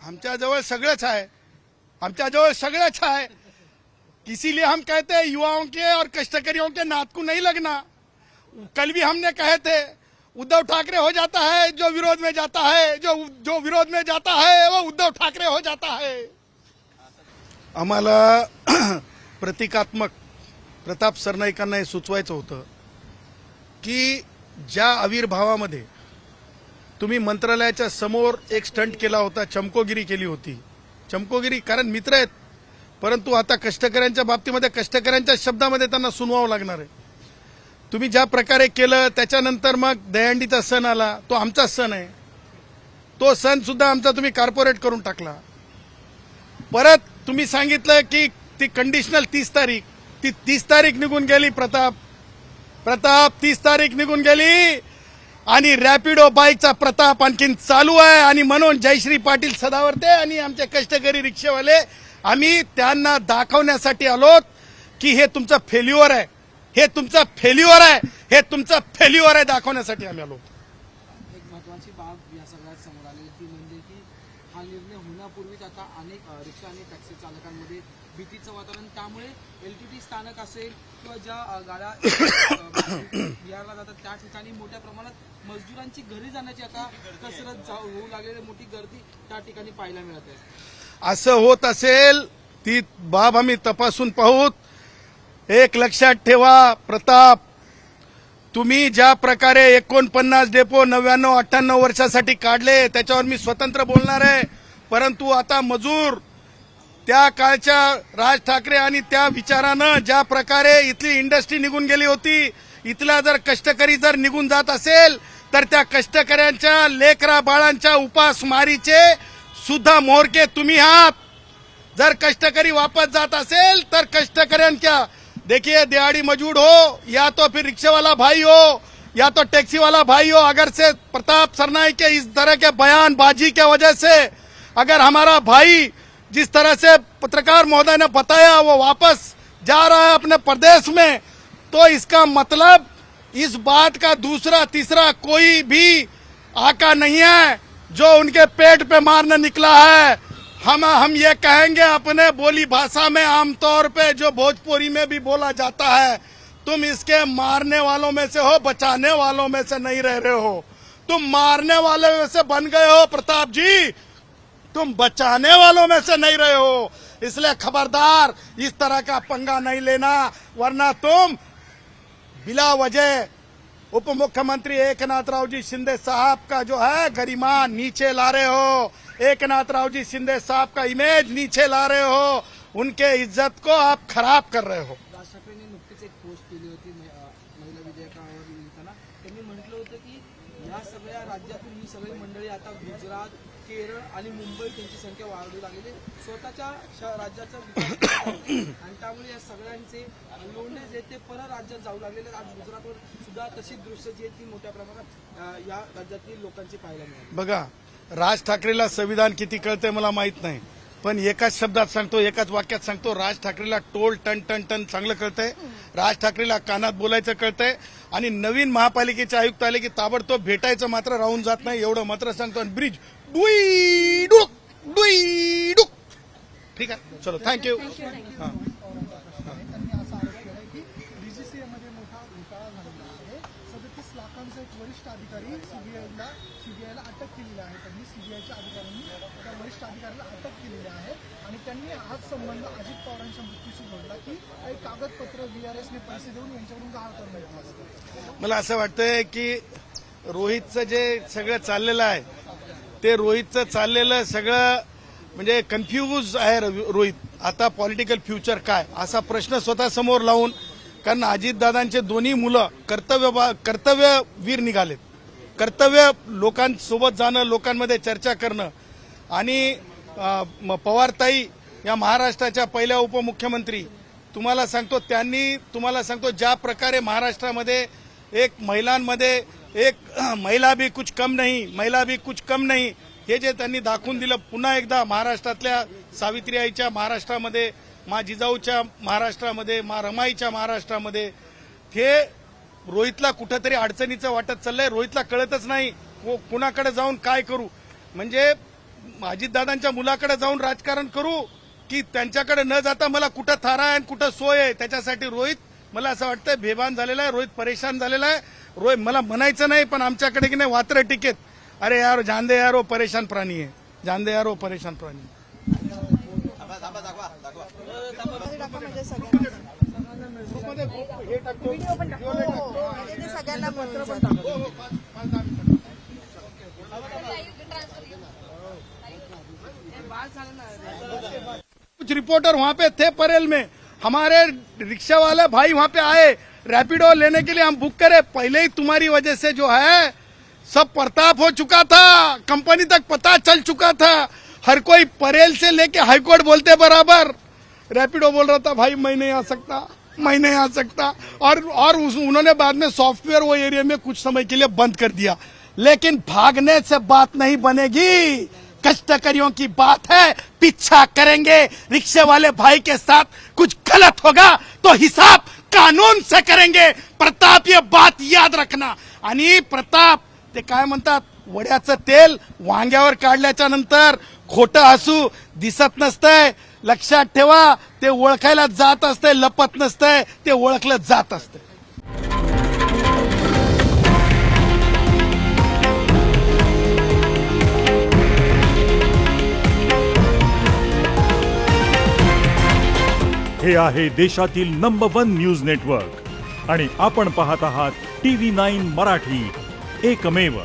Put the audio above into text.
आमच्याजवळ सगळंच आहे, आमच्याजवळ सगळंच है। इसीलिए हम कहते हैं युवाओं के और कष्टकरियों के नात को नहीं लगना। कल भी हमने कहे थे उद्धव ठाकरे हो जाता है जो विरोध में जाता है, जो विरोध में जाता है वो उद्धव ठाकरे हो जाता है। आम्हाला प्रतिकात्मक प्रताप सरनाईकांना हे सुचवायचं होतं की ज्या आविर्भावामध्ये तुम्ही मंत्रालयाच्या समोर एक स्टंट केला होता, चमकोगिरी केली होती, चमकोगिरी कारण मित्र आहेत, परंतु आता कष्टकऱ्यांच्या बाबतीमध्ये कष्टकऱ्यांच्या शब्दामध्ये त्यांना सुनवावं लागणार आहे। तुम्ही ज्या प्रकारे केलं त्याच्यानंतर मग दहीहंडीचा सण आला, तो आमचा सण आहे, तो सण सुद्धा आमचा तुम्ही कॉर्पोरेट करून टाकला। परत तुम्ही सांगितलं की ती कंडिशनल 30 तारीख, ती 30 तारीख निघून गेली। प्रताप 30 तारीख निघून गेली आणि रॅपिडो बाईकचा प्रताप आणखीन चालू आहे। आणि म्हणून जयश्री पाटील सदावर्ते आणि आमचे कष्टकरी रिक्षावाले आम्ही त्यांना दाखवण्यासाठी आलोत की हे तुमचं फेल्युअर आहे, हे तुमचं फेल्युअर आहे, हे तुमचं फेल्युअर आहे दाखवण्यासाठी आम्ही आलो। एक महत्वाची बाब या सगळ्यात समोर आली ती म्हणजे की हा निर्णय होण्यापूर्वीच आता अनेक रिक्षा आणि टॅक्सी चालकांमध्ये भीतीचं वातावरण, त्यामुळे LTT स्थानक असेल किंवा ज्या गाड्या बिहारला जातात त्या ठिकाणी मोठ्या प्रमाणात मजदुरांची घरी जाण्याची आता कसरत होऊ लागलेली मोठी गर्दी त्या ठिकाणी पाहायला मिळत आहे। असं होत असेल ती बाब आम्ही तपासून पाहूत। एक लक्षात ठेवा प्रताप, तुम्ही ज्या प्रकारे 49 डेपो 99-98 वर्षासाठी काढले त्याच्यावर मी स्वतंत्र बोलणार आहे, परंतु आता मजूर त्या काळच्या राज ठाकरे आणि त्या विचारानं ज्या प्रकारे इथली इंडस्ट्री निघून गेली होती, इथला जर कष्टकरी जर निघून जात असेल तर त्या कष्टकऱ्यांच्या लेकरा बाळांच्या उपासमारीचे सुद्धा मोहरके तुम्ही आहात। जर कष्टकरी वापस जात असेल तर कष्टकऱ्यांच्या देखिए दिहाड़ी मजदूर हो या तो फिर रिक्शा वाला भाई हो या तो टैक्सी वाला भाई हो, अगर से प्रताप सरनाईक के इस तरह के बयानबाजी के वजह से अगर हमारा भाई जिस तरह से पत्रकार महोदय ने बताया वो वापस जा रहा है अपने प्रदेश में, तो इसका मतलब इस बात का दूसरा तीसरा कोई भी आका नहीं है जो उनके पेट पे मारने निकला है। हम ये कहेंगे अपने बोली भाषा में, आमतौर पे जो भोजपुरी में भी बोला जाता है, तुम इसके मारने वालों में से हो, बचाने वालों में से नहीं रह रहे हो। तुम मारने वाले में से बन गए हो प्रताप जी, तुम बचाने वालों में से नहीं रहे हो। इसलिए खबरदार इस तरह का पंगा नहीं लेना, वरना तुम बिला वजह उप मुख्यमंत्री एकनाथराव जी शिंदे साहब का जो है गरिमा नीचे ला रहे हो, एकनाथराव जी शिंदे साहब का इमेज नीचे ला रहे हो, उनके इज्जत को आप खराब कर रहे हो। राज ठाकरेंनी नुकतीच एक पोस्ट केली होती महिला विधेयकावर लिहिताना, त्यांनी म्हटलं होतं की या सगळ्या राज्यातून ही सगळी मंडळी आता गुजरात, केरळ आणि मुंबई त्यांची संख्या वाढू लागलेली, स्वतःच्या राज्याचा विकास करत आहेत आणि त्यामुळे या सगळ्यांचे लोंढे जे ते परराज्यात जाऊ लागलेले। आज गुजरातवर सुद्धा तशी दृश्य जी ती मोठ्या प्रमाणात या राज्यातील लोकांची पाहायला मिळाली। बघा, राज ठाकरेला संविधान किती कळतंय मला माहित नाही, पण एकाच शब्दात सांगतो, एकाच वाक्यात सांगतो, राज ठाकरेला टोल टन टन टन चांगलं कळतंय, राज ठाकरेला कानात बोलायचं कळतंय आणि नवीन महापालिकेचे आयुक्त आले की ताबडतोब भेटायचं मात्र राहून जात नाही, एवढं मात्र सांगतो। आणि ब्रिज डुई डुक ठीक आहे, चलो थँक्यू। वरिष्ठ अधिकारी सीबीआयला अटक केलेली आहे, त्यांनी सीबीआयच्या अधिकाऱ्यांनी त्या वरिष्ठ अधिकाऱ्याला अटक केलेली आहे आणि त्यांनी हाच संबंध अजित पवारांच्या मृत्यूशी जोडला की काही कागदपत्र VRSने पैसे देऊन यांच्याकडून गहाळ करण्यात आलं। मला असं वाटतंय की रोहितचं जे सगळं चाललेलं आहे ते रोहितचं चाललेलं सगळं म्हणजे कन्फ्यूज आहे। रोहित आता पॉलिटिकल फ्युचर काय असा प्रश्न स्वतः समोर लावून, कारण अजितदादांचे दोन्ही मुलं कर्तव्यवीर निघालेत, कर्तव्य लोकांसोबत जाणं, लोकांमध्ये चर्चा करणं आणि पवारताई या महाराष्ट्राच्या पहिल्या उपमुख्यमंत्री, तुम्हाला सांगतो ज्या प्रकारे महाराष्ट्रामध्ये एक महिलांमध्ये एक महिला भी कुछ कम नहीं हे जे त्यांनी दाखवून दिलं, पुन्हा एकदा महाराष्ट्रातल्या सावित्रीआईच्या महाराष्ट्रामध्ये, मा जिजाऊच्या महाराष्ट्रामध्ये, मा रमाईच्या महाराष्ट्रामध्ये, हे रोहितला कुठंतरी अडचणीचं वाटत चाललंय। रोहितला कळतच नाही कुणाकडे जाऊन काय करू, म्हणजे अजितदादांच्या मुलाकडे जाऊन राजकारण करू की त्यांच्याकडे न जाता मला कुठं थारा आहे आणि कुठं सोय आहे. त्याच्यासाठी रोहित मला असं वाटतं बेभान झालेला आहे, रोहित परेशान झालेला आहे. रोहित मला म्हणायचं नाही पण आमच्याकडे की नाही वात्र टिकेत. अरे यार जान दे यार वो परेशान प्राणी आहे, जान दे यार वो परेशान प्राणी. म्हणजे सगळ्यांना ते सगळ्यांना मिळून जातं. कुछ रिपोर्टर वहां पे थे परेल में, हमारे रिक्शा वाले भाई वहां पे आए, रैपिडो लेने के लिए हम बुक करे. पहले ही तुम्हारी वजह से जो है सब प्रताप हो चुका था, कंपनी तक पता चल चुका था. हर कोई परेल से लेके हाईकोर्ट बोलते बराबर. रैपिडो बोल रहा था भाई मैं नहीं आ सकता, मैं नहीं आ सकता. और उन्होंने बाद में सॉफ्टवेयर वो एरिया में कुछ समय के लिए बंद कर दिया. लेकिन भागने से बात नहीं बनेगी, कष्टकरियों की बात है, पीछा करेंगे. रिक्शे वाले भाई के साथ कुछ गलत होगा तो हिसाब कानून से करेंगे. प्रताप ये बात याद रखना. आणि प्रताप ते काय म्हणतात, वड्याचं तेल वांग्यावर काढल्याच्या नंतर खोटं हसू दिसत नसतंय. लक्षात ठेवा, ते ओळखायला जात असतंय, लपत नसतंय, ते ओळखलं जात असतंय. हे आहे देशातील नंबर 1 न्यूज नेटवर्क आणि आपण पाहत आहात TV9 मराठी, एकमेव.